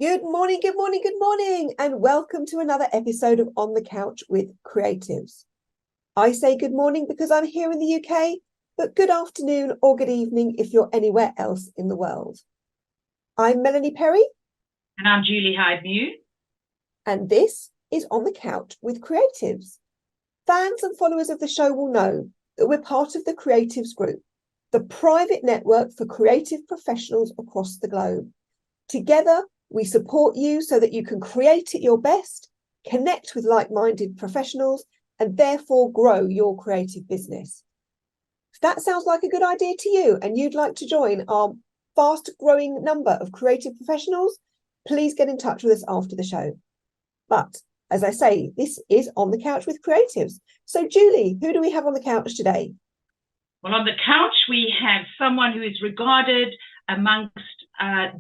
Good morning, good morning, good morning, and welcome to another episode of On the Couch with Creatives. I say good morning because I'm here in the UK, but good afternoon or good evening if you're anywhere else in the world. I'm Melanie Perry. And I'm Julie Hyde-Mew. And this is On the Couch with Creatives. Fans and followers of the show will know that we're part of the Creatives Group, the private network for creative professionals across the globe. Together, we support you so that you can create at your best, connect with like-minded professionals, and therefore grow your creative business. If that sounds like a good idea to you and you'd like to join our fast-growing number of creative professionals, please get in touch with us after the show. But as I say, this is On the Couch with Creatives. So Julie, who do we have on the couch today? Well, on the couch, we have someone who is regarded amongst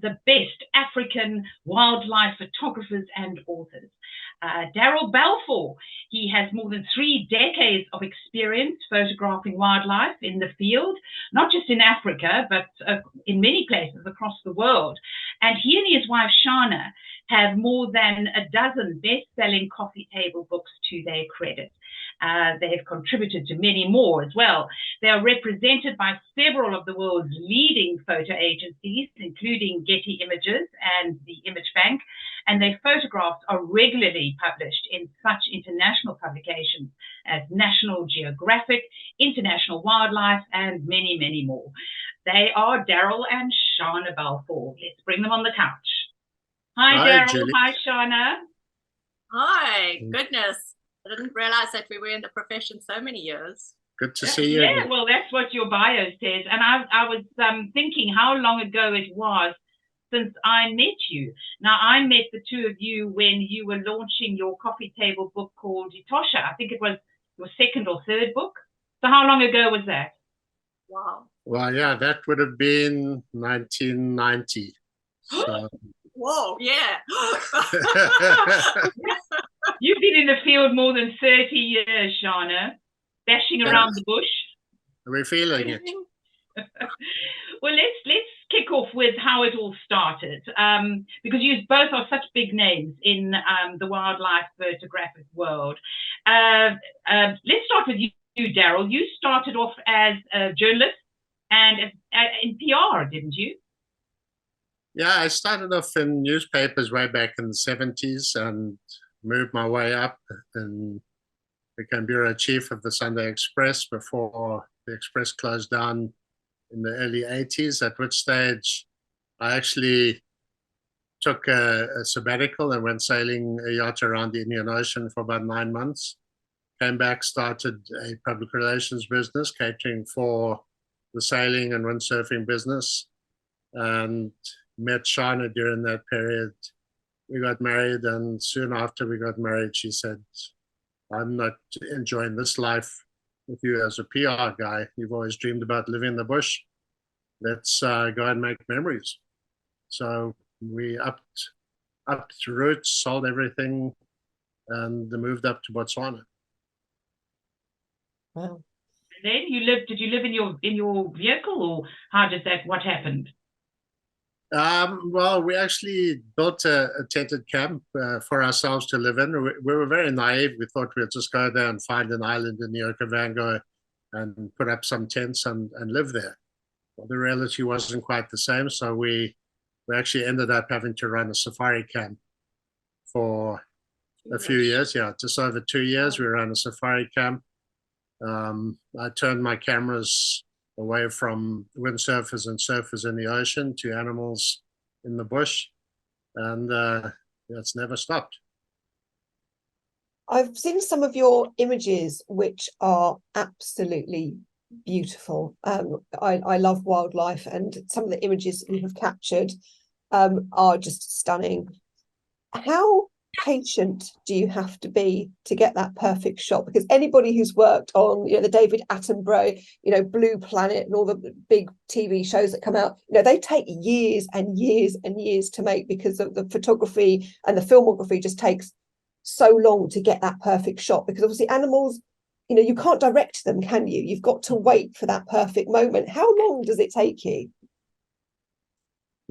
the best African wildlife photographers and authors. Daryl Balfour. He has more than 3 decades of experience photographing wildlife in the field, not just in Africa, but in many places across the world. And he and his wife, Sharna, have more than a dozen best-selling coffee table books to their credit. They have contributed to many more as well. They are represented by several of the world's leading photo agencies, including Getty Images and the Image Bank, and their photographs are regularly published in such international publications as National Geographic, International Wildlife, and many, many more. They are Daryl and Sharna Balfour. Let's bring them on the couch. Hi, Daryl. Hi, Sharna. Hi, goodness. I didn't realize that we were in the profession so many years. Good to see you. Yeah, well, that's what your bio says. And I was thinking how long ago it was since I met you. Now, I met the two of you when you were launching your coffee table book called Etosha. I think it was your second or third book. So how long ago was that? Wow. Well, yeah, that would have been 1990. So. Whoa, yeah. You've been in the field more than 30 years, Sharna, dashing around the bush. We're feeling it. Well, let's kick off with how it all started, because you both are such big names in the wildlife photographic world. Let's start with you, Daryl. You started off as a journalist and in PR, didn't you? Yeah, I started off in newspapers way back in the 70s and moved my way up and became bureau chief of the Sunday Express before the Express closed down in the early 80s, at which stage I actually took a sabbatical and went sailing a yacht around the Indian Ocean for about 9 months. Came back, started a public relations business catering for the sailing and windsurfing business, and met Sharna during that period. We got married, and soon after we got married, she said, I'm not enjoying this life with you as a PR guy. You've always dreamed about living in the bush. Let's go and make memories. So we upped roots, sold everything, and moved up to Botswana. Wow. And then did you live in your vehicle, or what happened? Well, we actually built a tented camp for ourselves to live in. We were very naive. We thought we'd just go there and find an island in the Okavango and put up some tents and live there. Well, the reality wasn't quite the same, so we actually ended up having to run a safari camp for a few years. Yeah, just over 2 years, we ran a safari camp. I turned my cameras away from windsurfers and surfers in the ocean to animals in the bush, and it's never stopped. I've seen some of your images, which are absolutely beautiful. I love wildlife, and some of the images you have captured are just stunning. How patient do you have to be to get that perfect shot? Because anybody who's worked on, the David Attenborough, Blue Planet and all the big TV shows that come out, they take years and years and years to make, because of the photography and the filmography just takes so long to get that perfect shot. Because obviously animals, you can't direct them, can you? You've got to wait for that perfect moment. How long does it take you?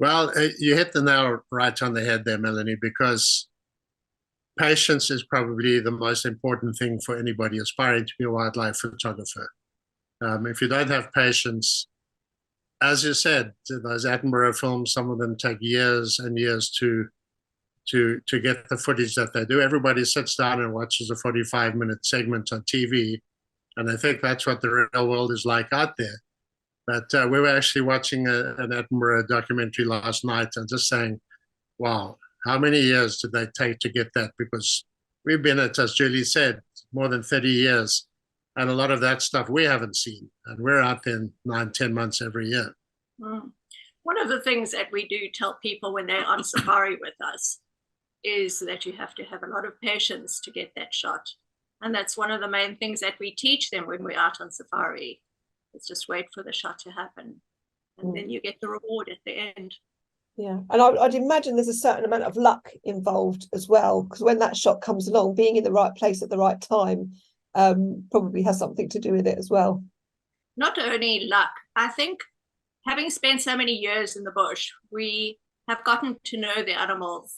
Well, you hit the nail right on the head there, Melanie, because patience is probably the most important thing for anybody aspiring to be a wildlife photographer. If you don't have patience, as you said, those Attenborough films, some of them take years and years to get the footage that they do. Everybody sits down and watches a 45-minute segment on TV, and I think that's what the real world is like out there. But we were actually watching an Attenborough documentary last night and just saying, wow, how many years did they take to get that? Because we've been at, as Julie said, more than 30 years. And a lot of that stuff we haven't seen. And we're out there 9-10 months every year. One of the things that we do tell people when they're on safari with us is that you have to have a lot of patience to get that shot. And that's one of the main things that we teach them when we're out on safari. It's just wait for the shot to happen. And then you get the reward at the end. Yeah, and I'd imagine there's a certain amount of luck involved as well, because when that shot comes along, being in the right place at the right time probably has something to do with it as well. Not only luck, I think having spent so many years in the bush, we have gotten to know the animals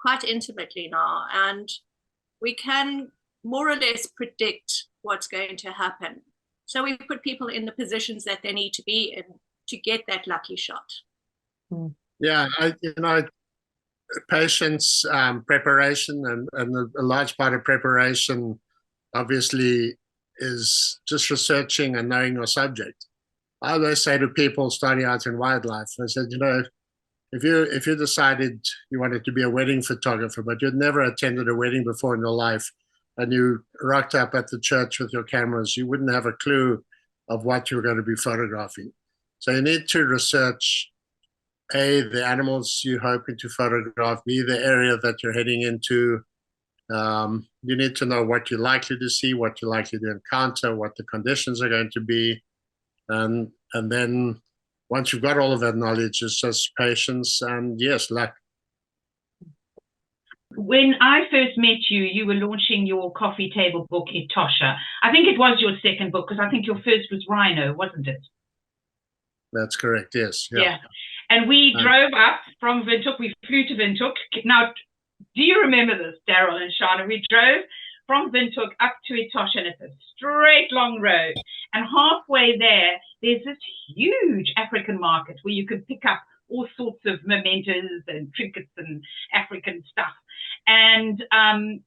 quite intimately now, and we can more or less predict what's going to happen. So we put people in the positions that they need to be in to get that lucky shot. Yeah, patience, preparation, and a large part of preparation obviously is just researching and knowing your subject. I always say to people starting out in wildlife, I said, if you decided you wanted to be a wedding photographer, but you'd never attended a wedding before in your life, and you rocked up at the church with your cameras, you wouldn't have a clue of what you were going to be photographing. So you need to research, A, the animals you're hoping to photograph, B, the area that you're heading into. You need to know what you're likely to see, what you're likely to encounter, what the conditions are going to be. And then once you've got all of that knowledge, it's just patience and, yes, luck. When I first met you, you were launching your coffee table book, Etosha. I think it was your second book, because I think your first was Rhino, wasn't it? That's correct, yes. Yeah. And we drove up from Windhoek. We flew to Windhoek. Now, do you remember this, Daryl and Sharna? We drove from Windhoek up to Etosha, and it's a straight, long road. And halfway there, there's this huge African market where you could pick up all sorts of mementos and trinkets and African stuff. And there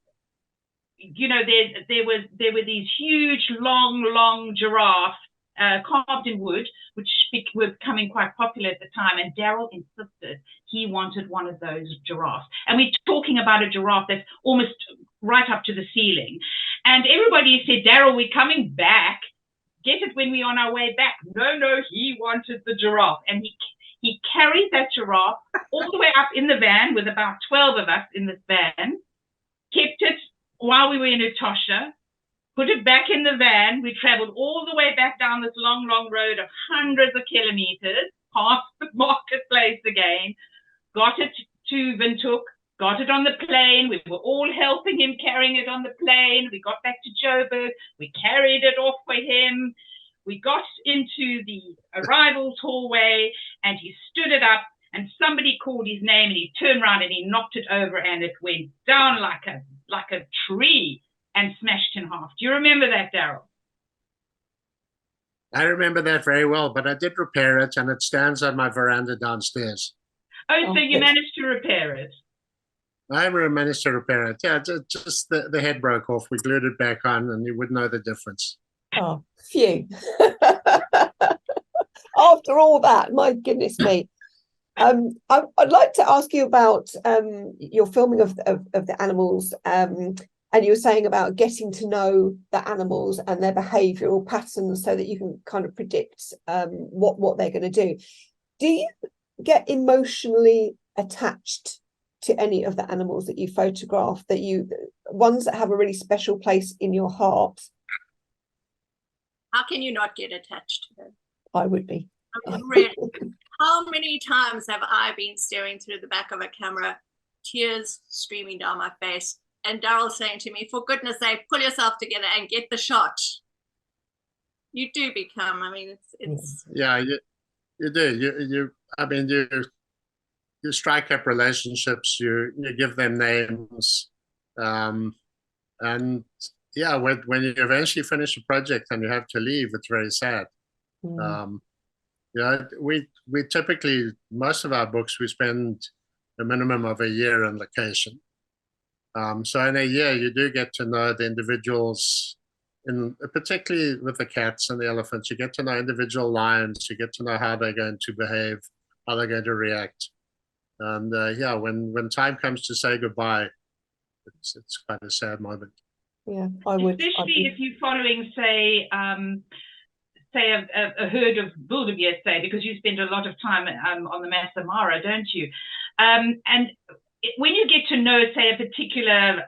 were these huge, long giraffes carved in wood, which were becoming quite popular at the time. And Daryl insisted he wanted one of those giraffes. And we're talking about a giraffe that's almost right up to the ceiling. And everybody said, Daryl, we're coming back. Get it when we're on our way back. No, he wanted the giraffe. And he carried that giraffe all the way up in the van with about 12 of us in this van, kept it while we were in Etosha, put it back in the van. We traveled all the way back down this long road of hundreds of kilometers, past the marketplace again, got it to Windhoek, got it on the plane. We were all helping him carrying it on the plane. We got back to Chobe. We carried it off for him. We got into the arrivals hallway, and he stood it up, and somebody called his name, and he turned around and he knocked it over, and it went down like a tree and smashed in half. Do you remember that, Daryl? I remember that very well, but I did repair it, and it stands on my veranda downstairs. Oh, so you managed to repair it? I managed to repair it. Yeah, just the head broke off. We glued it back on, and you wouldn't know the difference. Oh, phew. After all that, my goodness me. I'd like to ask you about your filming of the animals, and you were saying about getting to know the animals and their behavioural patterns so that you can kind of predict what they're going to do. Do you get emotionally attached to any of the animals that you photograph, ones that have a really special place in your heart? How can you not get attached to them? I would be. Really, how many times have I been staring through the back of a camera, tears streaming down my face, and Daryl saying to me, for goodness sake, pull yourself together and get the shot. You do become, it's Yeah, you do. you strike up relationships, you give them names, and yeah, when you eventually finish a project and you have to leave, it's very sad. We typically, most of our books, we spend a minimum of a year in location. So in a year, you do get to know the individuals, particularly with the cats and the elephants. You get to know individual lions. You get to know how they're going to behave, how they're going to react. And when time comes to say goodbye, it's quite a sad moment. Yeah, I would. Especially if you're following, say a herd of wildebeest, say, because you spend a lot of time on the Masai Mara, don't you? And when you get to know, say, a particular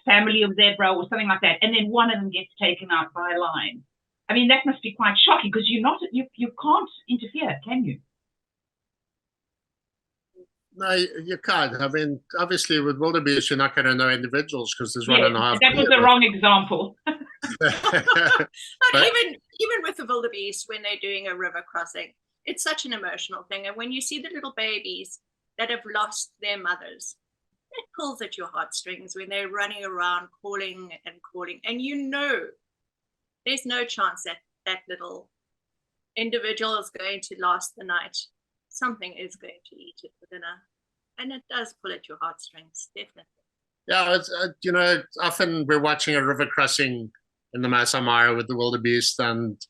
family of zebra or something like that, and then one of them gets taken out by a lion, I mean, that must be quite shocking, because you can't interfere, can you? No, you can't. I mean, obviously, with wildebeest, you're not going to know individuals because there's 1.5. That was the wrong example. But even with the wildebeest, when they're doing a river crossing, it's such an emotional thing. And when you see the little babies that have lost their mothers, it pulls at your heartstrings when they're running around calling and calling. And you know, there's no chance that that little individual is going to last the night. Something is going to eat it for dinner. And it does pull at your heartstrings, definitely. Yeah, it's, often we're watching a river crossing in the Masai Mara with the wildebeest, and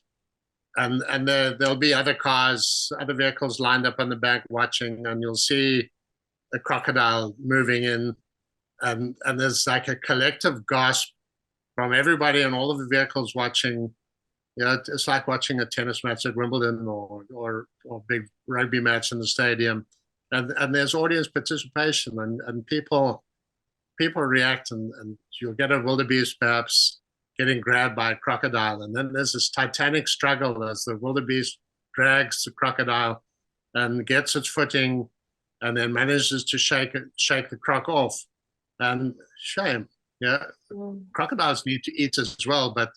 there'll be other cars, other vehicles lined up on the bank watching, and you'll see a crocodile moving in, and there's like a collective gasp from everybody and all of the vehicles watching. It's like watching a tennis match at Wimbledon or a big rugby match in the stadium, and there's audience participation, and people react, and you'll get a wildebeest perhaps getting grabbed by a crocodile, and then there's this titanic struggle as the wildebeest drags the crocodile and gets its footing, and then manages to shake the croc off. And shame, crocodiles need to eat as well, but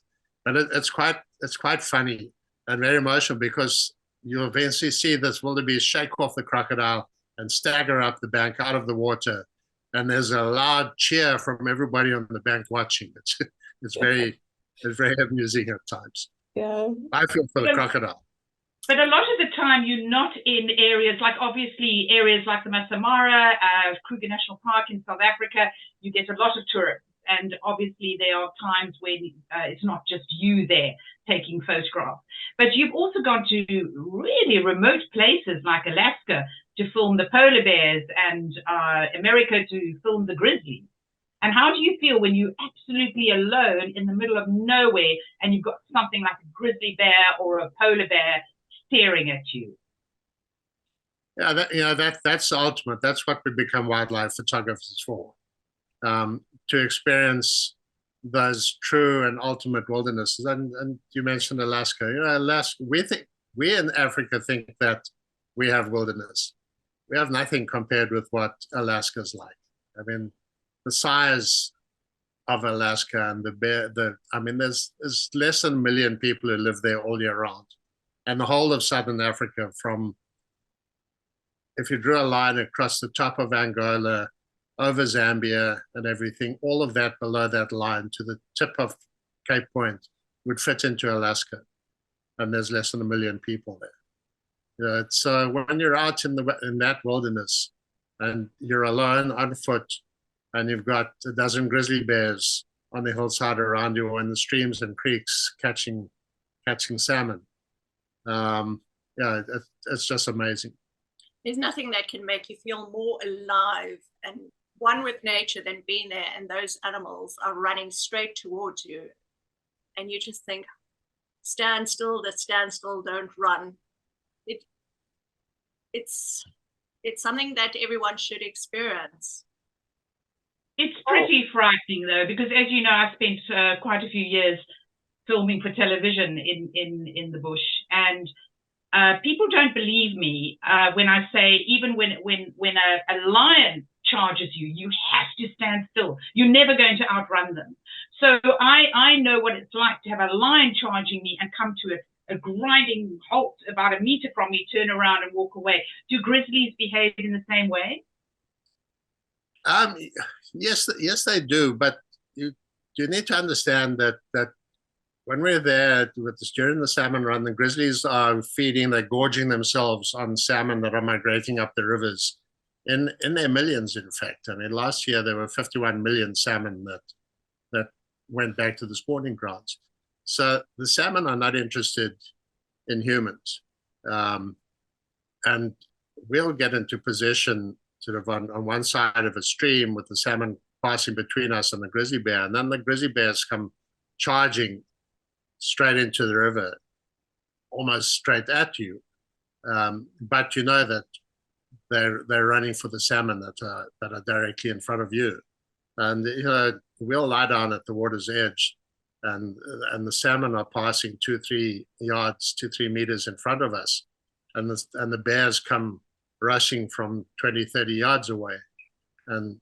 it's quite funny and very emotional, because you eventually see this wildebeest shake off the crocodile and stagger up the bank out of the water, and there's a loud cheer from everybody on the bank watching. It's very amusing at times. Yeah, I feel for the crocodile. But a lot of the time, you're not in areas like the Masai Mara, Kruger National Park in South Africa. You get a lot of tourists. And obviously, there are times when it's not just you there taking photographs. But you've also gone to really remote places like Alaska to film the polar bears, and America to film the grizzlies. And how do you feel when you're absolutely alone in the middle of nowhere and you've got something like a grizzly bear or a polar bear staring at you? Yeah, that's the ultimate. That's what we become wildlife photographers for. To experience those true and ultimate wildernesses. And you mentioned Alaska. Alaska, we in Africa think that we have wilderness. We have nothing compared with what Alaska's like. I mean, the size of Alaska and there's less than 1 million people who live there all year round. And the whole of Southern Africa, from, if you drew a line across the top of Angola, over Zambia and everything, all of that below that line to the tip of Cape Point would fit into Alaska. And there's less than 1 million people there. So when you're out in that wilderness and you're alone on foot, and you've got a dozen grizzly bears on the hillside around you, or in the streams and creeks catching salmon, it's just amazing. There's nothing that can make you feel more alive and one with nature than being there, and those animals are running straight towards you, and you just think, stand still, don't run. It's something that everyone should experience. It's pretty frightening, though, because, as you know, I spent quite a few years filming for television in the bush, and people don't believe me when I say, even when a lion charges you, you have to stand still. You're never going to outrun them. So I know what it's like to have a lion charging me and come to a grinding halt about a meter from me, turn around and walk away. Do grizzlies behave in the same way? Yes, they do. But you need to understand that when we're there during the salmon run, the grizzlies are feeding, they're gorging themselves on salmon that are migrating up the rivers in their millions, in fact. I mean, last year there were 51 million salmon that went back to the spawning grounds. So the salmon are not interested in humans. And we'll get into position sort of on one side of a stream with the salmon passing between us and the grizzly bear. And then the grizzly bears come charging straight into the river, almost straight at you. But you know that they're running for the salmon that are directly in front of you. And we'll lie down at the water's edge, and the salmon are passing 2-3 meters in front of us, and the bears come rushing from 20-30 yards away, and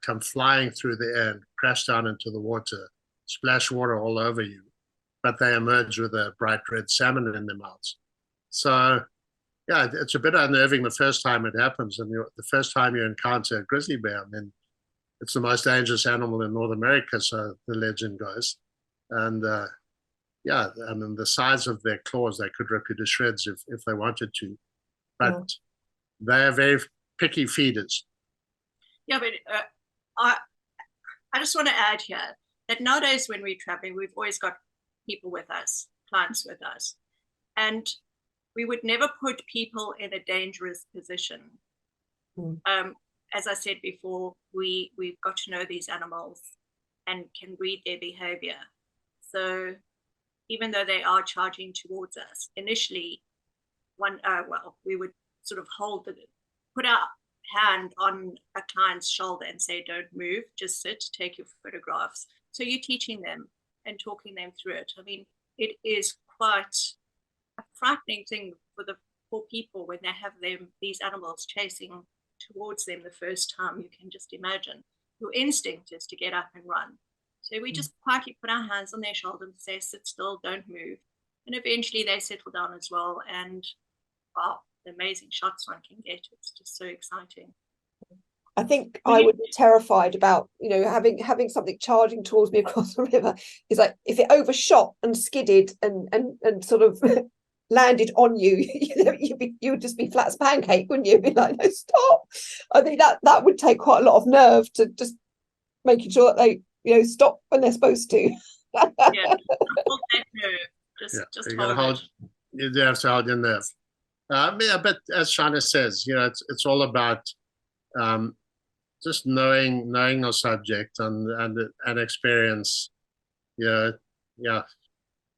come flying through the air and crash down into the water, splash water all over you. But they emerge with a bright red salmon in their mouths. So, yeah, it's a bit unnerving the first time it happens, and the first time you encounter a grizzly bear. I mean, it's the most dangerous animal in North America, so the legend goes. And yeah, I mean, the size of their claws, they could rip you to shreds if they wanted to. But they are very picky feeders. Yeah, but I just want to add here that nowadays when we're traveling, we've always got people with us, clients with us. And we would never put people in a dangerous position. As I said before, we've got to know these animals and can read their behavior. So even though they are charging towards us, initially, we would sort of put our hand on a client's shoulder and say, don't move, just sit, take your photographs. So you're teaching them and talking them through it. I mean, it is quite a frightening thing for people when they have these animals chasing towards them the first time. You can just imagine. Your instinct is to get up and run. So we just quietly put our hands on their shoulder and say, sit still, don't move. And eventually they settle down as well. And wow, the amazing shots one can get. It's just so exciting. I think I would be terrified about, having something charging towards me across the river. It's like if it overshot and skidded and sort of landed on you, you would just be flat as a pancake, wouldn't you? Be like, no, stop. I think that would take quite a lot of nerve to just making sure that they, stop when they're supposed to. Yeah, hold that nerve. Just hold it. You do have to hold your nerve. Yeah, but as Sharna says, it's all about just knowing your subject and experience. Yeah,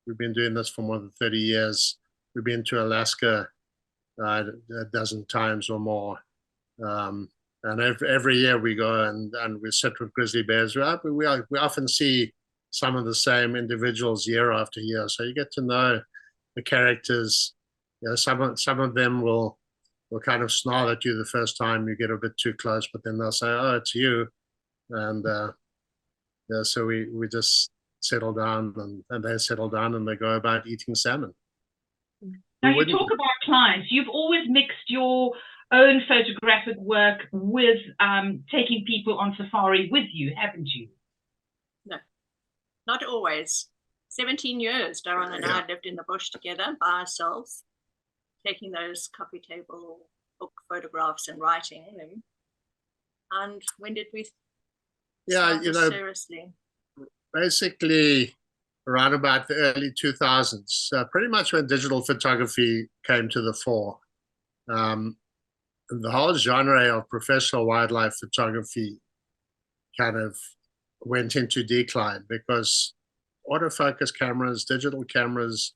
we've been doing this for more than 30 years. We've been to Alaska a dozen times or more. And every year we go and we sit with grizzly bears. We often see some of the same individuals year after year. So you get to know the characters. Some of them will kind of snarl at you the first time you get a bit too close, but then they'll say, "Oh, it's you," and so we just settle down, and they settle down, and they go about eating salmon. Now you talk about clients. You've always mixed your own photographic work with taking people on safari with you, haven't you? No, not always. 17 years, Daryl and I lived in the bush together by ourselves, taking those coffee table book photographs and writing them. And when did we start this seriously? Basically around about the early 2000s, pretty much when digital photography came to the fore. The whole genre of professional wildlife photography kind of went into decline because autofocus cameras, digital cameras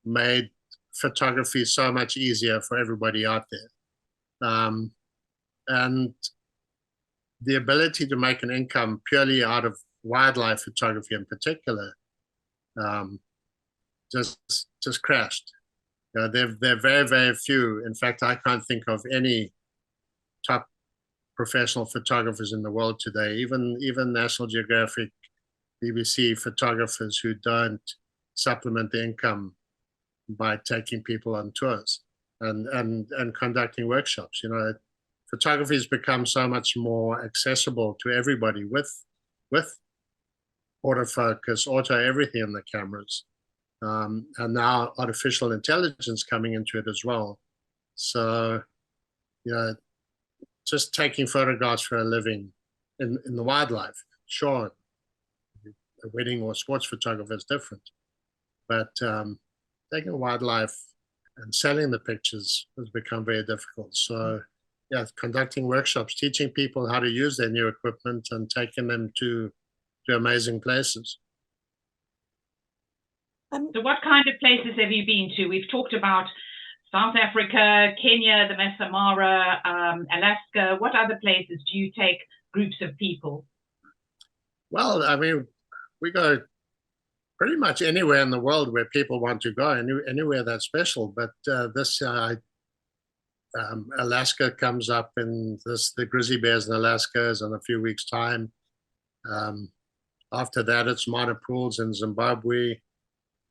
made photography so much easier for everybody out there. And the ability to make an income purely out of wildlife photography in particular just crashed. There are very, very few. In fact, I can't think of any top professional photographers in the world today, even National Geographic, BBC photographers who don't supplement their income by taking people on tours and conducting workshops. You know, photography has become so much more accessible to everybody with autofocus, auto everything in the cameras, and now artificial intelligence coming into it as well. So, you know, just taking photographs for a living in the wildlife, sure, a wedding or sports photographer is different, but taking wildlife and selling the pictures has become very difficult. So, yeah, conducting workshops, teaching people how to use their new equipment and taking them to amazing places. So what kind of places have you been to? We've talked about South Africa, Kenya, the Masai Mara, Alaska. What other places do you take groups of people? Well, I mean, we go pretty much anywhere in the world where people want to go, anywhere that's special. But Alaska comes up in the grizzly bears in Alaska is in a few weeks' time. After that, it's Mana Pools in Zimbabwe.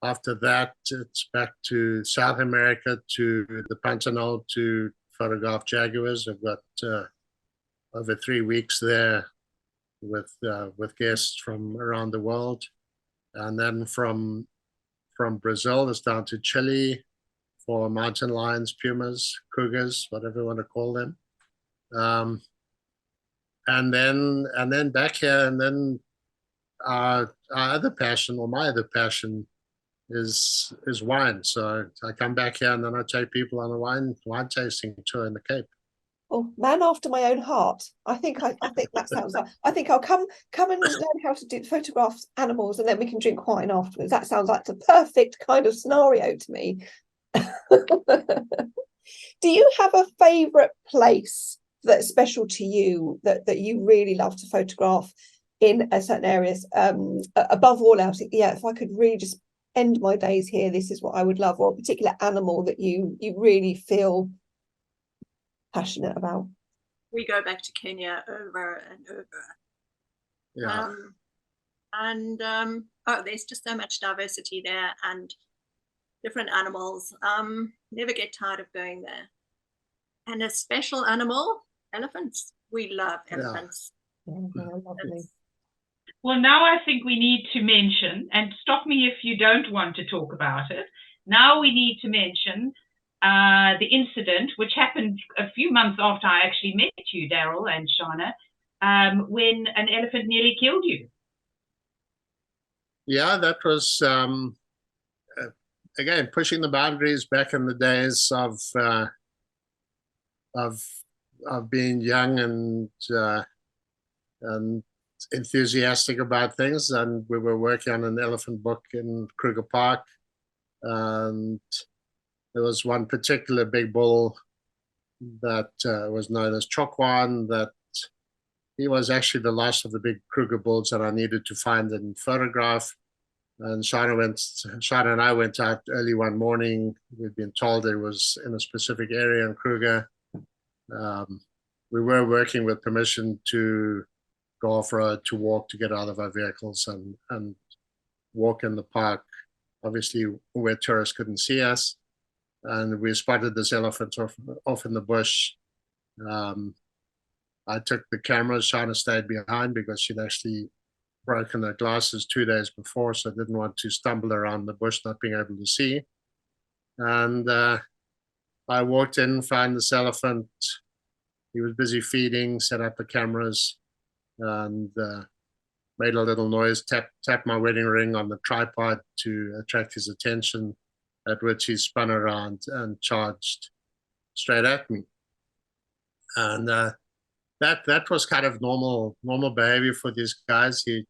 After that, it's back to South America, to the Pantanal to photograph jaguars. I've got over 3 weeks there with guests from around the world. And then from Brazil, it's down to Chile for mountain lions, pumas, cougars, whatever you want to call them. And then back here, and then our other passion, or my other passion, is wine. So I come back here and then I take people on a wine tasting tour in the Cape. Oh, man after my own heart. I think that sounds like, I think I'll come and learn how to photograph animals, and then we can drink wine afterwards. That sounds like the perfect kind of scenario to me. Do you have a favorite place that's special to you that you really love to photograph in certain areas? Above all else, yeah, if I could really just end my days here, this is what I would love, or a particular animal that you really feel passionate about. We go back to Kenya over and over. Yeah. There's just so much diversity there and different animals. Never get tired of going there. And a special animal, elephants. We love elephants. Yeah, lovely. Well, now I think we need to mention, and stop me if you don't want to talk about it, now we need to mention the incident which happened a few months after I actually met you, Daryl and Sharna, when an elephant nearly killed you. Yeah, that was, again, pushing the boundaries back in the days of being young and enthusiastic about things. And we were working on an elephant book in Kruger Park, and there was one particular big bull that was known as Chokwan, that he was actually the last of the big Kruger bulls that I needed to find and photograph. And Sharna and I went out early one morning. We'd been told it was in a specific area in Kruger. We were working with permission to go off-road, to walk, to get out of our vehicles and walk in the park, obviously where tourists couldn't see us. And we spotted this elephant off in the bush. I took the cameras. Sharna stayed behind because she'd actually broken her glasses 2 days before, so I didn't want to stumble around the bush not being able to see. And I walked in, found this elephant. He was busy feeding, set up the cameras, and made a little noise, tapped my wedding ring on the tripod to attract his attention, at which he spun around and charged straight at me. And that was kind of normal behavior for these guys. He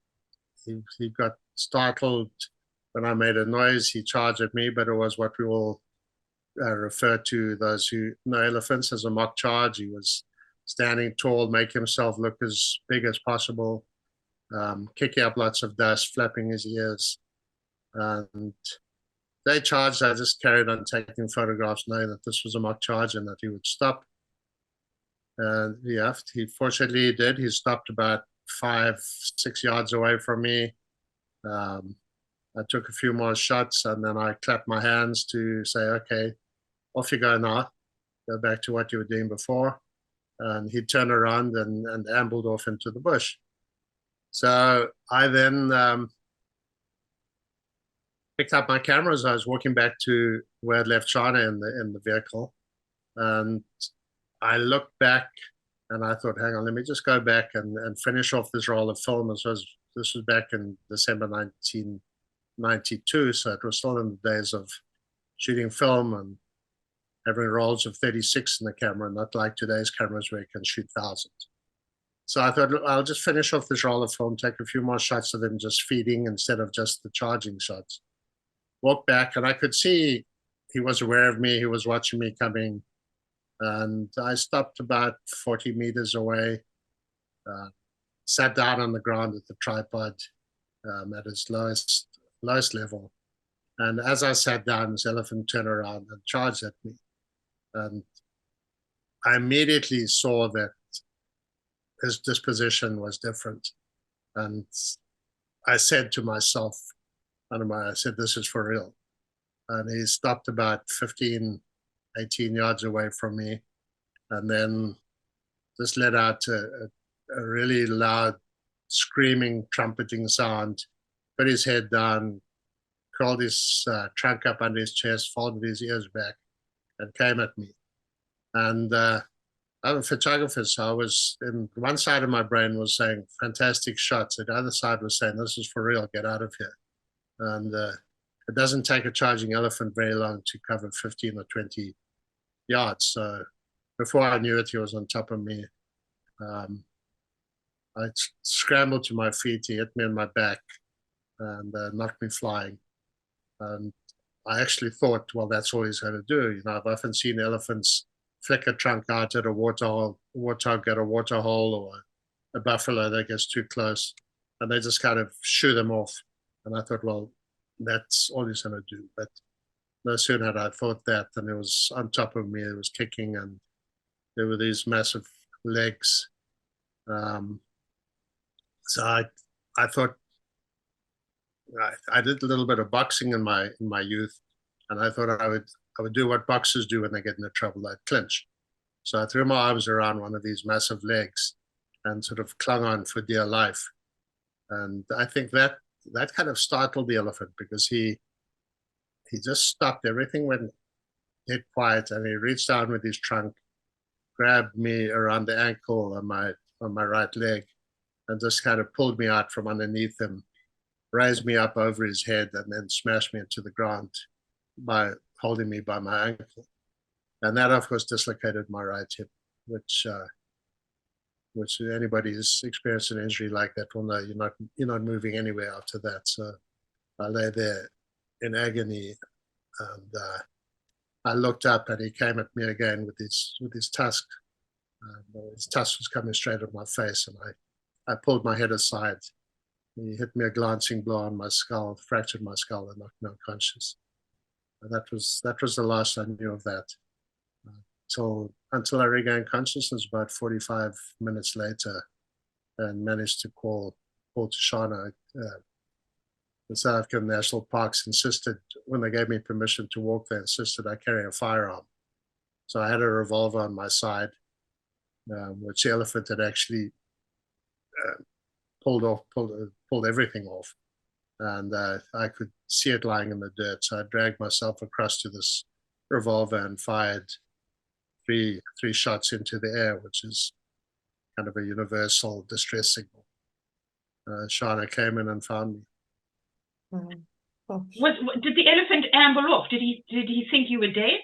got startled when I made a noise. He charged at me, but it was what we all refer to, those who know elephants, as a mock charge. He was standing tall, making himself look as big as possible, kicking up lots of dust, flapping his ears. And they charged. I just carried on taking photographs, knowing that this was a mock charge and that he would stop. And yeah, he fortunately did. He stopped about 5-6 yards away from me. I took a few more shots, and then I clapped my hands to say, okay, off you go now. Go back to what you were doing before. And he turned around and ambled off into the bush. So I then picked up my cameras. I was walking back to where I'd left Sharna in the vehicle. And I looked back and I thought, hang on, let me just go back and finish off this roll of film. This was back in December 1992. So it was still in the days of shooting film and having rolls of 36 in the camera, not like today's cameras where you can shoot thousands. So I thought, I'll just finish off this roll of film, take a few more shots of them just feeding instead of just the charging shots. Walked back, and I could see he was aware of me. He was watching me coming. And I stopped about 40 meters away, sat down on the ground at the tripod at its lowest level. And as I sat down, this elephant turned around and charged at me. And I immediately saw that his disposition was different. And I said to myself, I said, this is for real. And he stopped about 15, 18 yards away from me, and then just let out a really loud screaming, trumpeting sound, put his head down, curled his trunk up under his chest, folded his ears back, and came at me. And I'm a photographer, so I was, in one side of my brain was saying, fantastic shots. The other side was saying, this is for real, get out of here. And it doesn't take a charging elephant very long to cover 15 or 20 yards. So before I knew it, he was on top of me. I scrambled to my feet. He hit me in my back and knocked me flying. And I actually thought, well, that's all he's going to do. You know, I've often seen elephants flick a trunk out at a warthog at a water hole, or a buffalo that gets too close, and they just kind of shoo them off. And I thought, well, that's all he's going to do. But no sooner had I thought that, and it was on top of me, it was kicking, and there were these massive legs. So I thought, I did a little bit of boxing in my youth, and I thought I would do what boxers do when they get into trouble. I'd clinch. So I threw my arms around one of these massive legs and sort of clung on for dear life. And I think that kind of startled the elephant, because he just stopped. Everything went dead quiet, and he reached down with his trunk, grabbed me around the ankle on my right leg, and just kind of pulled me out from underneath him, raised me up over his head, and then smashed me into the ground by holding me by my ankle. And that, of course, dislocated my right hip, which anybody who's experienced an injury like that will know you're not moving anywhere after that. So I lay there in agony, and I looked up, and he came at me again with his tusk. His tusk was coming straight at my face, and I pulled my head aside. He hit me a glancing blow on my skull, fractured my skull, and knocked me unconscious. And that was the last I knew of that. Until I regained consciousness about 45 minutes later, and managed to call to Sharna. The South African National Parks insisted, when they gave me permission to walk there, insisted I carry a firearm. So I had a revolver on my side, which the elephant had actually pulled everything off. And I could see it lying in the dirt. So I dragged myself across to this revolver and fired three shots into the air, which is kind of a universal distress signal. Sharna came in and found me. Did the elephant amble off? Did he think you were dead?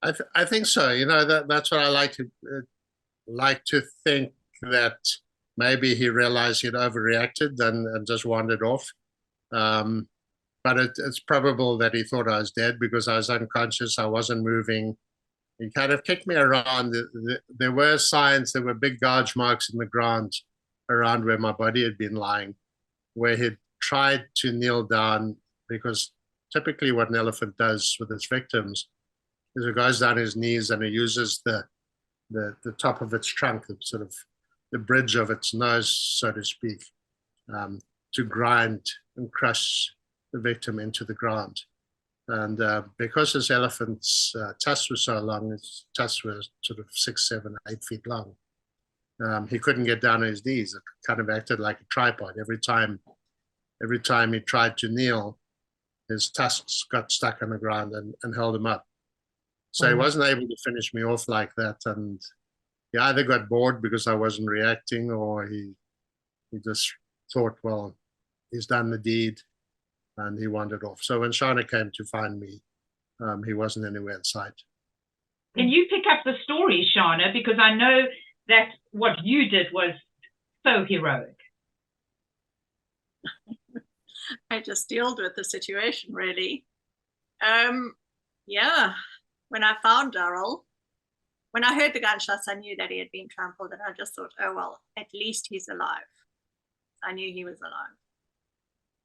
I think so. You know, that's what I like to think, that maybe he realized he'd overreacted and just wandered off. But it's probable that he thought I was dead, because I was unconscious. I wasn't moving. He kind of kicked me around. There were signs, there were big gouge marks in the ground around where my body had been lying, where he'd tried to kneel down, because typically what an elephant does with its victims is it goes down his knees and it uses the top of its trunk, sort of the bridge of its nose, so to speak, to grind and crush the victim into the ground. And because this elephant's tusks were so long, its tusks were sort of 6, 7, 8 feet long, he couldn't get down on his knees. It kind of acted like a tripod. Every time he tried to kneel, his tusks got stuck on the ground and held him up. So he wasn't able to finish me off like that. And he either got bored because I wasn't reacting, or he just thought, well, he's done the deed, and he wandered off. So when Sharna came to find me, he wasn't anywhere in sight. Can you pick up the story, Sharna? Because I know that what you did was so heroic. I just dealt with the situation, really. Yeah, when I found Daryl, when I heard the gunshots, I knew that he had been trampled, and I just thought, oh, well, at least he's alive. I knew he was alive.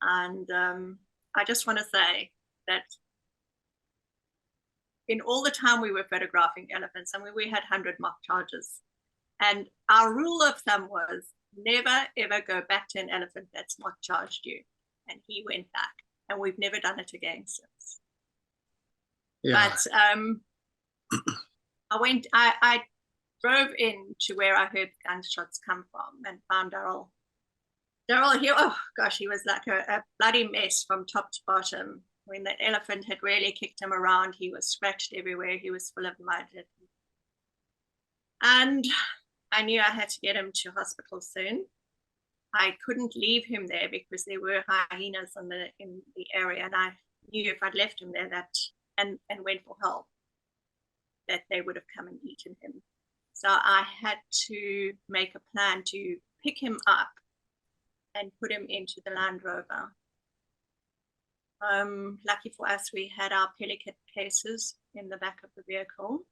And I just want to say that in all the time we were photographing elephants, I mean, we had 100 mock charges. And our rule of thumb was never, ever go back to an elephant that's mock charged you. And he went back. And we've never done it again since. Yeah. But I drove in to where I heard the gunshots come from and found Daryl. Daryl, oh gosh, he was like a bloody mess from top to bottom. When that elephant had really kicked him around, he was scratched everywhere. He was full of mud. And I knew I had to get him to hospital soon. I couldn't leave him there because there were hyenas in the area, and I knew if I'd left him there and went for help, that they would have come and eaten him. So I had to make a plan to pick him up and put him into the Land Rover. Lucky for us, we had our Plea cases in the back of the vehicle,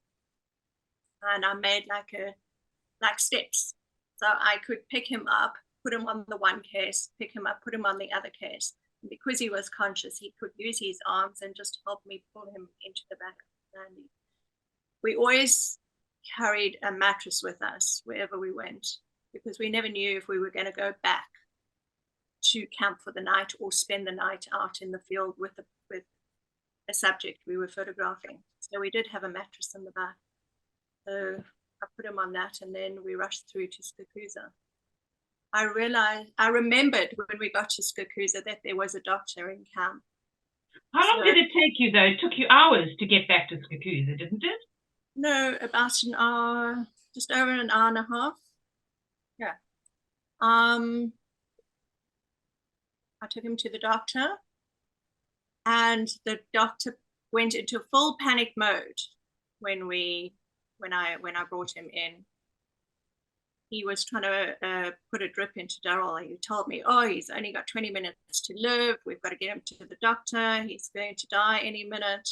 and I made like steps, so I could pick him up, put him on the one case, pick him up, put him on the other case. And because he was conscious, he could use his arms and just help me pull him into the back of the landing. We always carried a mattress with us wherever we went, because we never knew if we were going to go back to camp for the night or spend the night out in the field with a subject we were photographing. So we did have a mattress in the back. So I put him on that, and then we rushed through to Skukuza. I remembered when we got to Skukuza that there was a doctor in camp. How long did it take you, though? It took you hours to get back to Skukuza, didn't it? No, about an hour, just over an hour and a half. Yeah. I took him to the doctor, and the doctor went into full panic mode when I brought him in. He was trying to put a drip into Daryl. He told me, oh, he's only got 20 minutes to live. We've got to get him to the doctor. He's going to die any minute.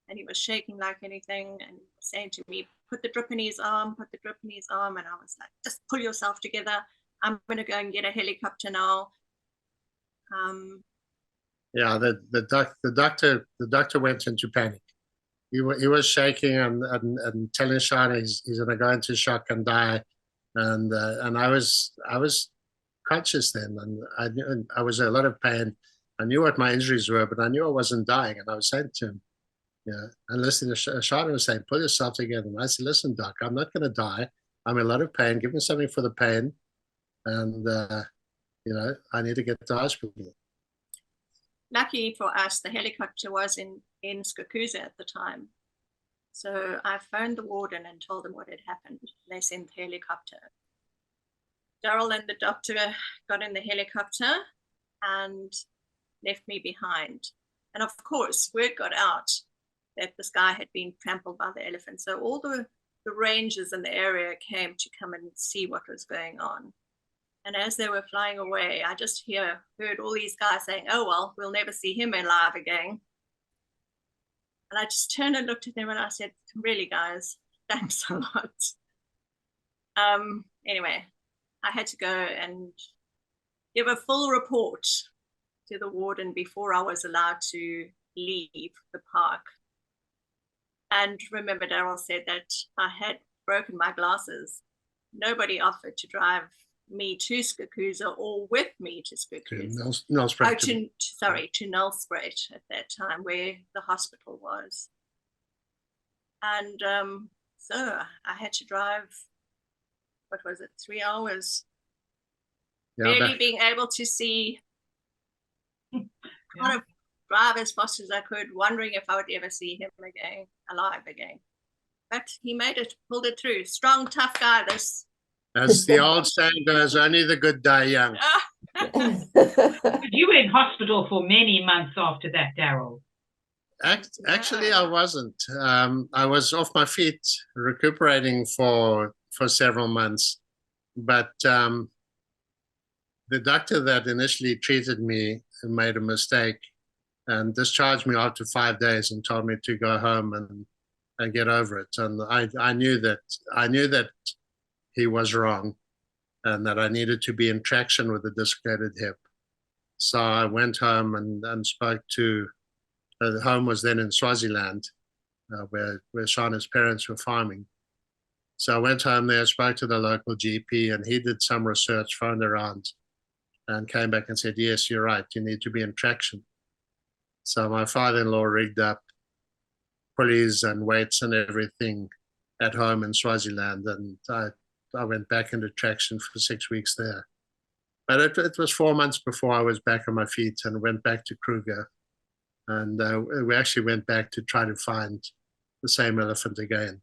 And he was shaking like anything and saying to me, put the drip in his arm, put the drip in his arm. And I was like, just pull yourself together. I'm going to go and get a helicopter now. Yeah, the doctor went into panic. He was shaking and telling Sharna he's going to go into shock and die. And I was conscious then, and I knew I was in a lot of pain. I knew what my injuries were, but I knew I wasn't dying. And I was saying to him, yeah, and listening to Sharna was saying, pull yourself together. And I said, listen, doc, I'm not going to die. I'm in a lot of pain. Give me something for the pain. And, I need to get to the hospital. Lucky for us, the helicopter was in Skukuza at the time. So I phoned the warden and told them what had happened. They sent the helicopter. Daryl and the doctor got in the helicopter and left me behind. And of course, word got out that this guy had been trampled by the elephant. So all the rangers in the area came to come and see what was going on. And as they were flying away, I just heard all these guys saying, oh, well, we'll never see him alive again. And I just turned and looked at them and I said, really, guys, thanks a lot. Anyway, I had to go and give a full report to the warden before I was allowed to leave the park. And remember, Daryl said that I had broken my glasses. Nobody offered to drive me to Skukuza or with me to Skukuza. Nelspruit. To Nelspruit at that time, where the hospital was. And so I had to drive, 3 hours? Barely being able to see, kind of drive as fast as I could, wondering if I would ever see him again, alive again. But he made it, pulled it through. Strong, tough guy, this. As the old saying goes, only the good die young. You were in hospital for many months after that, Daryl. Actually, I wasn't. I was off my feet recuperating for several months. But the doctor that initially treated me made a mistake and discharged me after 5 days and told me to go home and get over it. And I knew that he was wrong and that I needed to be in traction with a dislocated hip. So I went home and spoke to, the home was then in Swaziland, where Shana's parents were farming. So I went home there, spoke to the local GP, and he did some research, phoned around, and came back and said, yes, you're right, you need to be in traction. So my father-in-law rigged up pulleys and weights and everything at home in Swaziland, and I went back into traction for 6 weeks there. But it was 4 months before I was back on my feet and went back to Kruger. And we actually went back to try to find the same elephant again.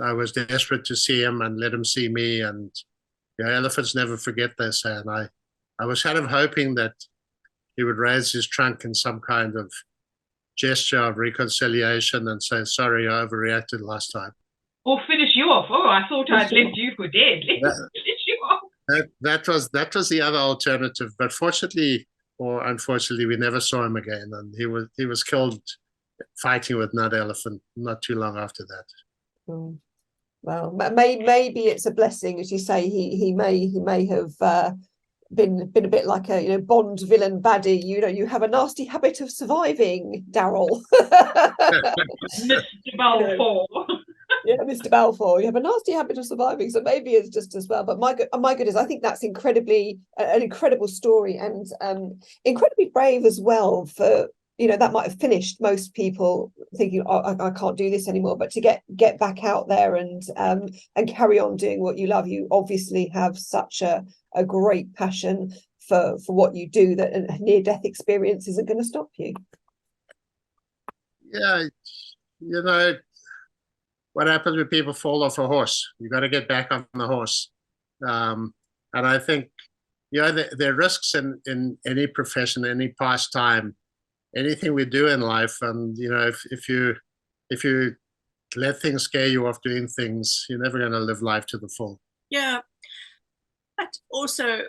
I was desperate to see him and let him see me. And elephants never forget, they say. And I was kind of hoping that he would raise his trunk in some kind of gesture of reconciliation and say, sorry, I overreacted last time. Or finish you off. Oh, I thought I'd left you for dead. Finish you off. That was the other alternative. But fortunately, or unfortunately, we never saw him again. And he was killed fighting with another elephant not too long after that. Well, maybe it's a blessing, as you say. He may have been a bit like a Bond villain baddie. You have a nasty habit of surviving, Daryl. Mr. Balfour. Yeah, Mr. Balfour, you have a nasty habit of surviving, so maybe it's just as well. But my goodness, I think that's an incredible story, and incredibly brave as well. For that might have finished most people thinking, oh, I can't do this anymore. But to get back out there and carry on doing what you love, you obviously have such a great passion for what you do that a near-death experience isn't going to stop you. Yeah, what happens when people fall off a horse? You got to get back on the horse. And I think, there are risks in any profession, any pastime, anything we do in life. And, if you let things scare you off doing things, you're never going to live life to the full. Yeah. But also,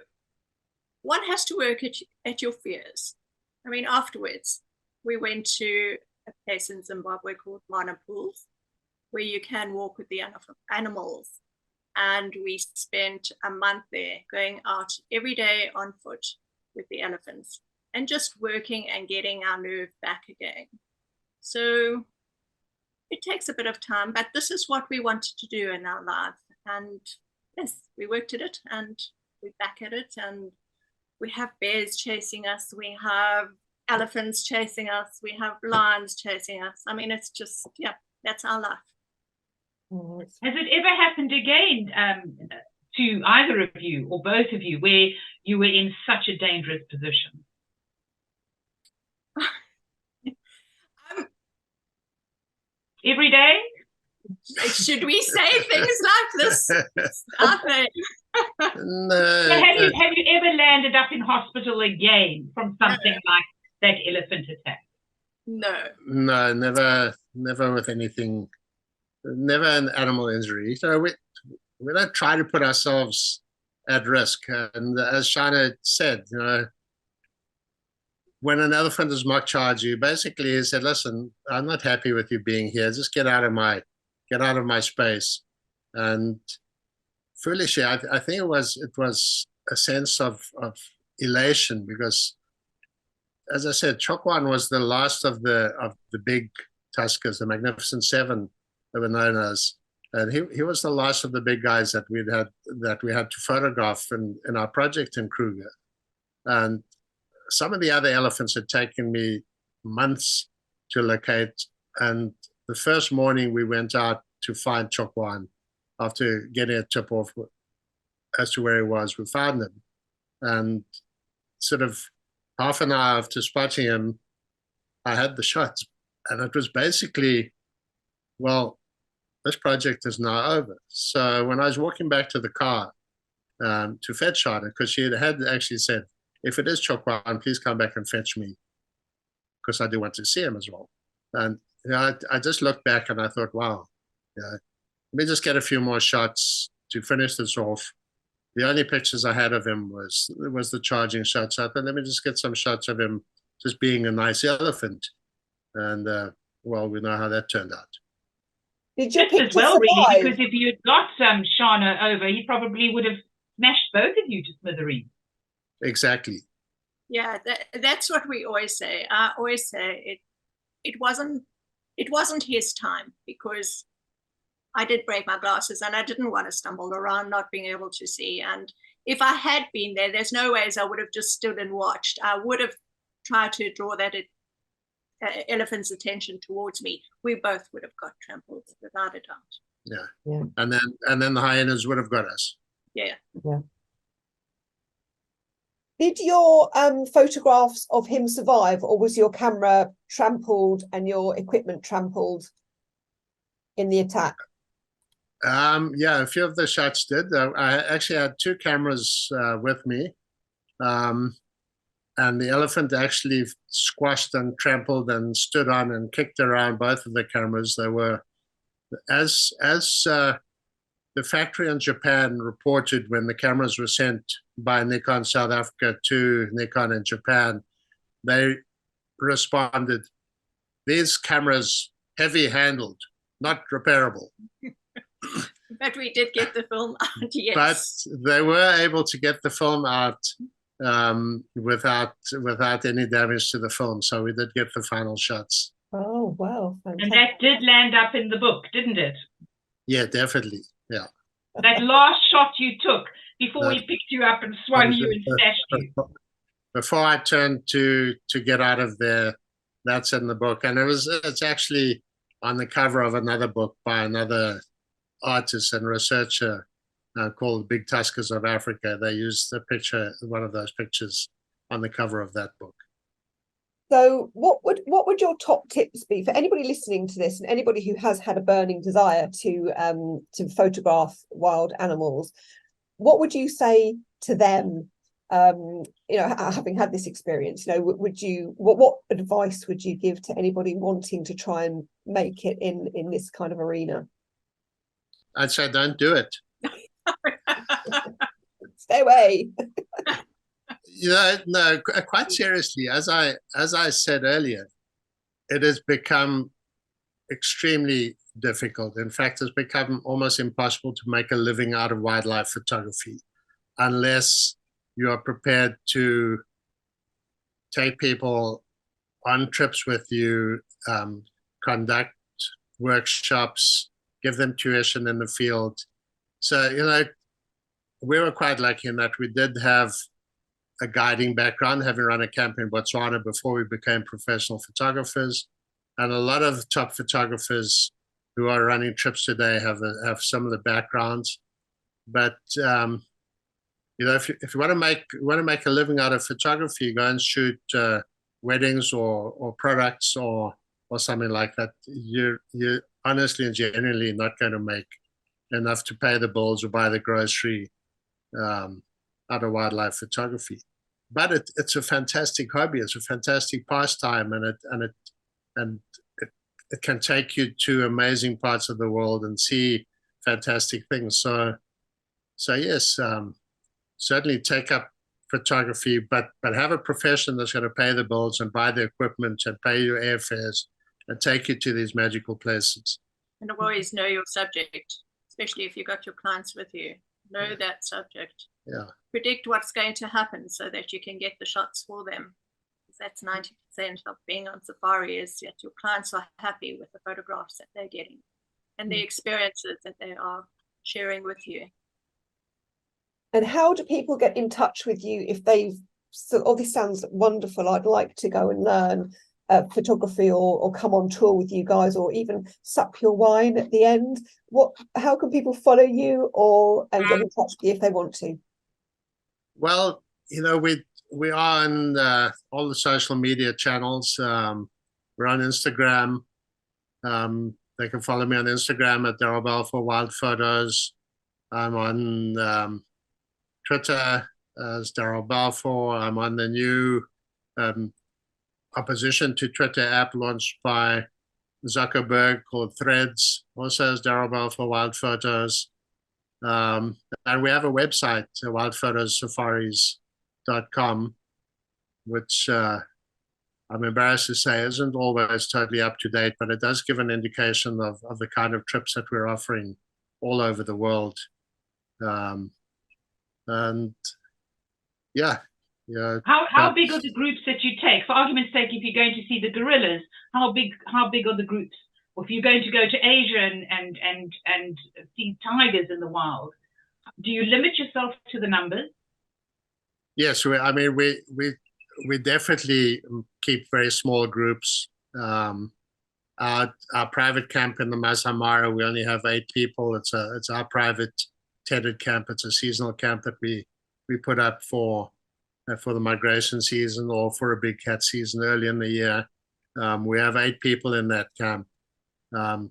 one has to work at your fears. I mean, afterwards, we went to a place in Zimbabwe called Mana Pools, where you can walk with the animals. And we spent a month there, going out every day on foot with the elephants and just working and getting our nerve back again. So it takes a bit of time, but this is what we wanted to do in our life. And yes, we worked at it and we're back at it. And we have bears chasing us. We have elephants chasing us. We have lions chasing us. I mean, it's just, that's our life. Has it ever happened again to either of you or both of you where you were in such a dangerous position? Every day? Should we say things like this? No. So have you ever landed up in hospital again from something like that elephant attack? No, never with anything. Never an animal injury. So we don't try to put ourselves at risk. And as Sharna said, when an elephant is mock charge you, basically he said, listen, I'm not happy with you being here. Just get out of my space. And foolishly, I think it was a sense of elation, because, as I said, Chokwan was the last of the big tuskers, the Magnificent Seven, they were known as. And he was the last of the big guys that we had to photograph in our project in Kruger. And some of the other elephants had taken me months to locate. And the first morning we went out to find Chokwan after getting a tip off as to where he was. We found him. And sort of half an hour after spotting him, I had the shot. And it was basically, well, this project is now over. So when I was walking back to the car to fetch Sharna, because she had actually said, if it is Chokwan, please come back and fetch me, because I do want to see him as well. And I just looked back and I thought, wow, let me just get a few more shots to finish this off. The only pictures I had of him was the charging shots. I thought, let me just get some shots of him just being a nice elephant. And well, we know how that turned out. Did your Just as picture well, survive? really, because if you had got Sharna over, he probably would have smashed both of you to smithereens. Exactly. Yeah, that's what we always say. I always say it wasn't his time, because I did break my glasses and I didn't want to stumble around not being able to see. And if I had been there, there's no ways I would have just stood and watched. I would have tried to draw that elephant's attention towards me. We both would have got trampled without a doubt. Yeah. And then the hyenas would have got us. Yeah. Did your photographs of him survive, or was your camera trampled and your equipment trampled in the attack? Yeah, a few of the shots did. I actually had two cameras with me. And the elephant actually squashed and trampled and stood on and kicked around both of the cameras. They were, as the factory in Japan reported when the cameras were sent by Nikon South Africa to Nikon in Japan, they responded, these cameras heavy-handled, not repairable. But we did get the film out, yes. But they were able to get the film out without any damage to the film. So we did get the final shots. Oh, wow. Fantastic. And that did land up in the book, didn't it? Yeah, definitely. Yeah. That last shot you took before we picked you up and swung you and stashed you. Before I turned to get out of there, that's in the book. And it's actually on the cover of another book by another artist and researcher called Big Tuskers of Africa. They used one of those pictures on the cover of that book. So what would your top tips be for anybody listening to this and anybody who has had a burning desire to photograph wild animals? What would you say to them, having had this experience? What advice would you give to anybody wanting to try and make it in this kind of arena? I'd say don't do it. Stay away. No, quite seriously, as I said earlier, it has become extremely difficult. In fact, it's become almost impossible to make a living out of wildlife photography unless you are prepared to take people on trips with you, conduct workshops, give them tuition in the field. So, we were quite lucky in that we did have a guiding background, having run a camp in Botswana before we became professional photographers. And a lot of top photographers who are running trips today have similar backgrounds. But if you want to make a living out of photography, go and shoot weddings or products or something like that. You're honestly and genuinely not going to make enough to pay the bills or buy the grocery out of wildlife photography. But it's a fantastic hobby. It's a fantastic pastime, and it can take you to amazing parts of the world and see fantastic things. So yes, certainly take up photography, but have a profession that's going to pay the bills and buy the equipment and pay your airfares and take you to these magical places. And always know your subject, especially if you've got your clients with you. Know that subject. Yeah. Predict what's going to happen so that you can get the shots for them. That's 90% of being on safari, is that your clients are happy with the photographs that they're getting. and the experiences that they are sharing with you. And how do people get in touch with you if they've, so all this sounds wonderful, I'd like to go and learn photography or come on tour with you guys, or even sup your wine at the end? How can people follow you and get in touch with you if they want to? Well, we are on all the social media channels. We're on Instagram. They can follow me on Instagram at Daryl Balfour Wild Photos. I'm on Twitter as Daryl Balfour. I'm on the new opposition to Twitter app launched by Zuckerberg called Threads, also as Daryl Balfour Wild Photos. And we have a website, wildphotossafaris.com, which I'm embarrassed to say isn't always totally up to date, but it does give an indication of the kind of trips that we're offering all over the world. And yeah. How big are the groups that you take? For argument's sake, if you're going to see the gorillas, how big are the groups? Or if you're going to go to Asia and see tigers in the wild, do you limit yourself to the numbers? Yes, we definitely keep very small groups. Our private camp in the Masai Mara, we only have 8 people. It's our private tethered camp. It's a seasonal camp that we put up for the migration season or for a big cat season early in the year. We have 8 people in that camp.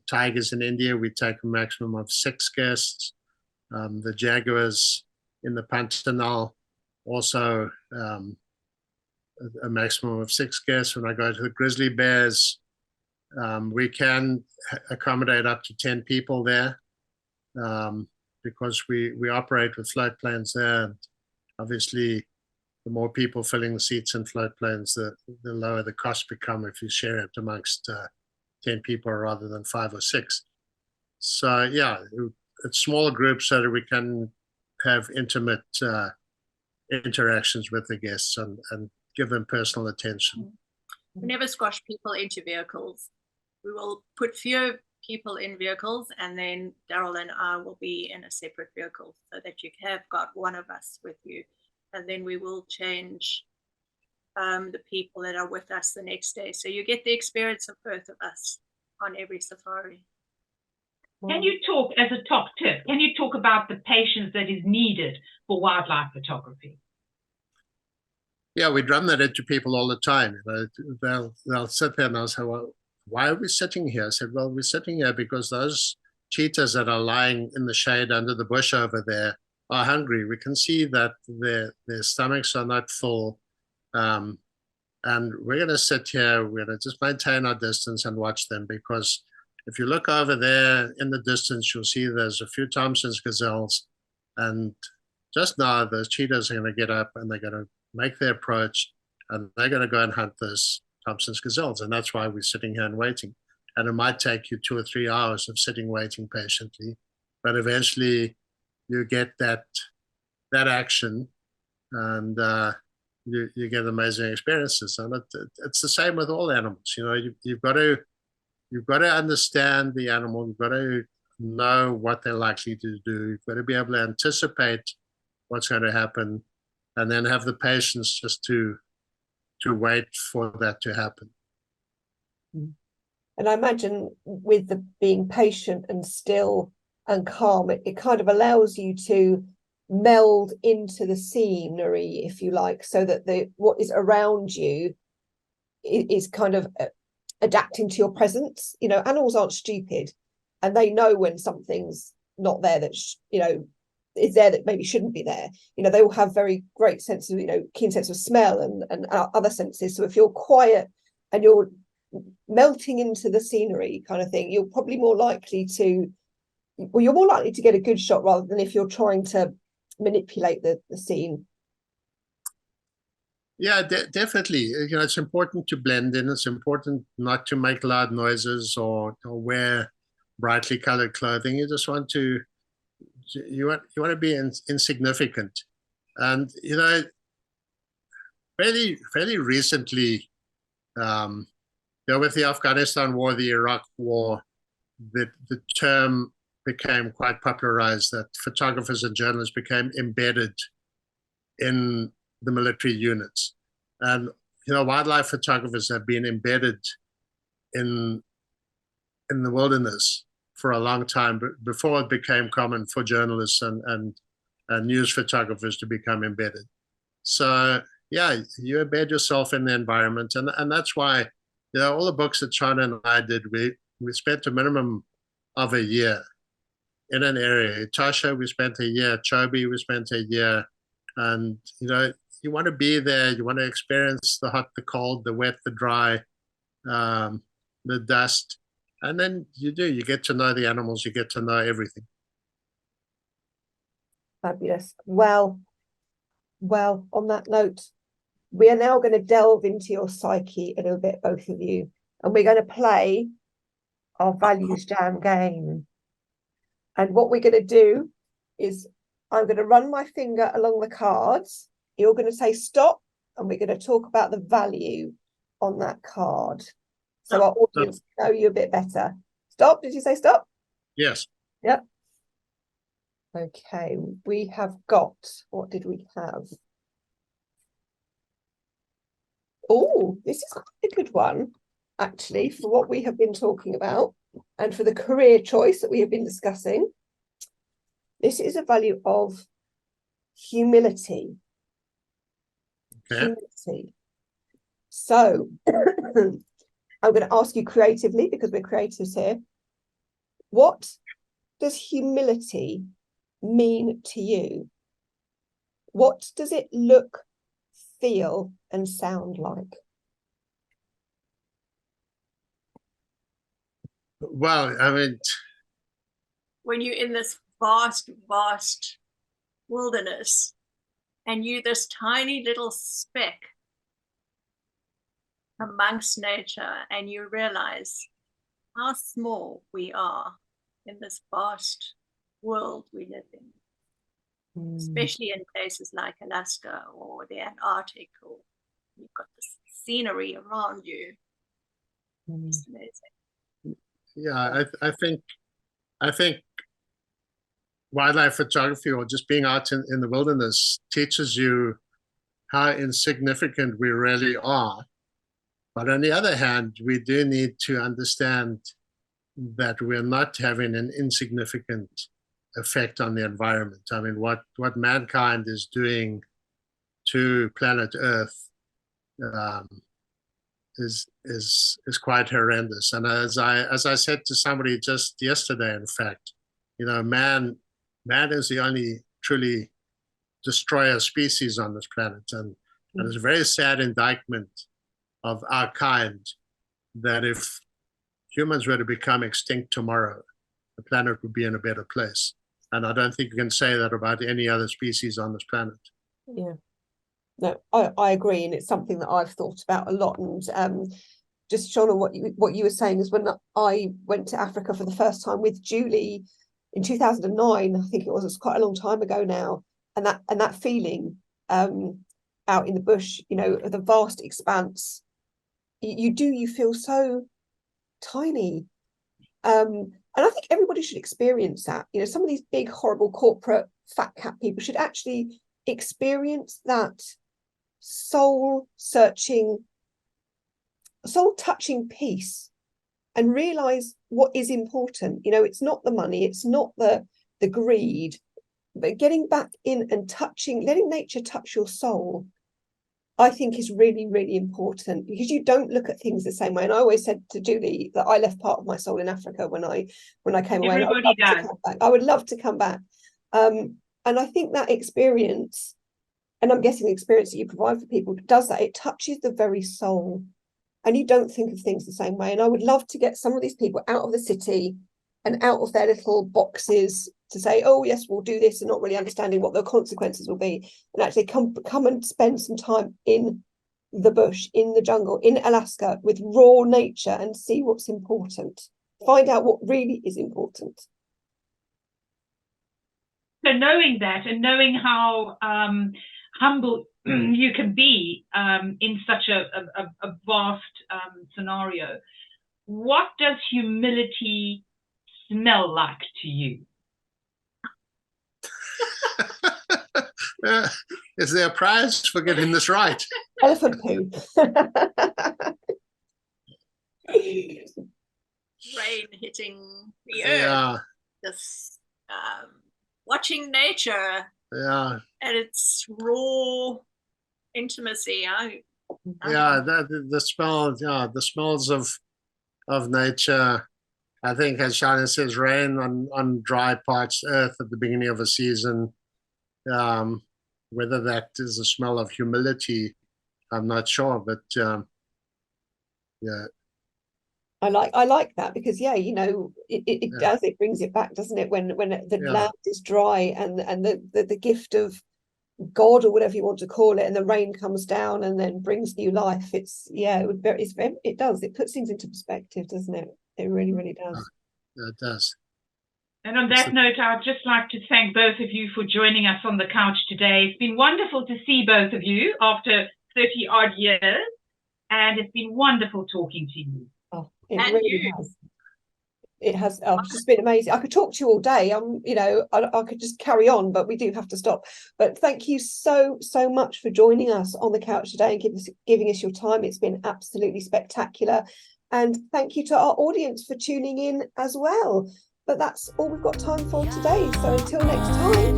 Tigers in India, we take a maximum of 6 guests. The jaguars in the Pantanal, also a maximum of 6 guests. When I go to the grizzly bears, we can accommodate up to 10 people there because we operate with float planes there. And obviously, the more people filling the seats in float planes, the lower the costs become if you share it amongst 10 people rather than 5 or 6. So yeah, it's smaller groups so that we can have intimate interactions with the guests and give them personal attention. We never squash people into vehicles. We will put fewer people in vehicles, and then Daryl and I will be in a separate vehicle so that you have got one of us with you. And then we will change the people that are with us the next day. So you get the experience of both of us on every safari. Can you talk, as a top tip, can you talk about the patience that is needed for wildlife photography? Yeah, we drum that into people all the time. They'll sit there and they'll say, well, why are we sitting here? I said, well, we're sitting here because those cheetahs that are lying in the shade under the bush over there are hungry. We can see that their stomachs are not full. And we're going to sit here, we're going to just maintain our distance and watch them, because if you look over there in the distance, you'll see there's a few Thompson's gazelles. And just now, those cheetahs are going to get up and they're going to make their approach, and they're going to go and hunt those Thompson's gazelles. And that's why we're sitting here and waiting. And it might take you 2 or 3 hours of sitting waiting patiently, but eventually you get that action, and you get amazing experiences. And it's the same with all animals. You've got to understand the animal. You've got to know what they're likely to do. You've got to be able to anticipate what's going to happen, and then have the patience just to wait for that to happen. And I imagine with the being patient and still and calm, it kind of allows you to meld into the scenery, if you like, so that what is around you is kind of adapting to your presence. Animals aren't stupid, and they know when something's not there that is there that maybe shouldn't be there. They will have very great sense of, keen sense of smell and other senses. So if you're quiet and you're melting into the scenery kind of thing, you're more likely to get a good shot, rather than if you're trying to manipulate the scene. Yeah, definitely. It's important to blend in. It's important not to make loud noises or wear brightly colored clothing. You just want to be insignificant. And fairly recently, with the Afghanistan war, the Iraq war, the term became quite popularized, that photographers and journalists became embedded in the military units. And, wildlife photographers have been embedded in the wilderness for a long time, before it became common for journalists and news photographers to become embedded. So, yeah, you embed yourself in the environment. And that's why, all the books that Sharna and I did, we spent a minimum of a year in an area. Etosha, we spent a year. Chobe, we spent a year. And, you want to be there. You want to experience the hot, the cold, the wet, the dry, the dust. And then you get to know the animals. You get to know everything. Fabulous. Well, on that note, we are now going to delve into your psyche a little bit, both of you. And we're going to play our values jam game. And what we're going to do is I'm going to run my finger along the cards. You're going to say stop, and we're going to talk about the value on that card, so our audience know you a bit better. Stop. Did you say stop? Yes. Yep. Okay. We have got, what did we have? Oh, this is quite a good one, actually, for what we have been talking about and for the career choice that we have been discussing. This is a value of humility. Okay. Humility. So I'm going to ask you creatively, because we're creatives here. What does humility mean to you? What does it look, feel, and sound like? Well, I mean, when you're in this vast wilderness and you're this tiny little speck amongst nature, and you realize how small we are in this vast world we live in, especially in places like Alaska or the Antarctic, or you've got this scenery around you. It's amazing. Yeah, I think wildlife photography, or just being out in the wilderness, teaches you how insignificant we really are. But on the other hand, we do need to understand that we're not having an insignificant effect on the environment. I mean, what mankind is doing to planet Earth is quite horrendous. And as I said to somebody just yesterday, in fact, man is the only truly destroyer species on this planet, and it's a very sad indictment of our kind that if humans were to become extinct tomorrow, the planet would be in a better place. And I don't think you can say that about any other species on this planet. Yeah. No, I agree, and it's something that I've thought about a lot. And just Sharna, what you were saying is, when I went to Africa for the first time with Julie in 2009, I think it was quite a long time ago now, and that feeling out in the bush, of the vast expanse, you feel so tiny, and I think everybody should experience that. some of these big horrible corporate fat cat people should actually experience that soul touching peace, and realize what is important. It's not the money, it's not the greed, but getting back in and letting nature touch your soul, I think, is really, really important, because you don't look at things the same way. And I always said to Julie that I left part of my soul in Africa when I came away. Everybody does. I would love to come back. And I think that experience, and I'm guessing the experience that you provide for people does that. It touches the very soul, and you don't think of things the same way. And I would love to get some of these people out of the city and out of their little boxes to say, oh yes, we'll do this, and not really understanding what the consequences will be, and actually come and spend some time in the bush, in the jungle, in Alaska, with raw nature, and see what's important. Find out what really is important. So knowing that, and knowing how humble you can be in such a vast scenario, what does humility smell like to you? Is there a prize for getting this right? Elephant poo. Rain hitting the earth. Yeah, This watching nature yeah, and its raw intimacy. yeah. The smell, yeah, the smells of nature. I think, as Sharna says, rain on dry parched earth at the beginning of a season. Whether that is a smell of humility, I'm not sure, but yeah. I like that because it does, it brings it back, doesn't it, when the land is dry and the gift of God or whatever you want to call it, and the rain comes down and then brings new life. It puts things into perspective, doesn't it? It really, really does. It does. And on that note, I'd just like to thank both of you for joining us on the couch today. It's been wonderful to see both of you after 30 odd years, and it's been wonderful talking to you. Oh, it really has. It has. Oh, it's just been amazing. I could talk to you all day. I could just carry on, but we do have to stop. But thank you so much for joining us on the couch today and giving us your time. It's been absolutely spectacular. And thank you to our audience for tuning in as well. But that's all we've got time for today. So until next time,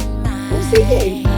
we'll see you.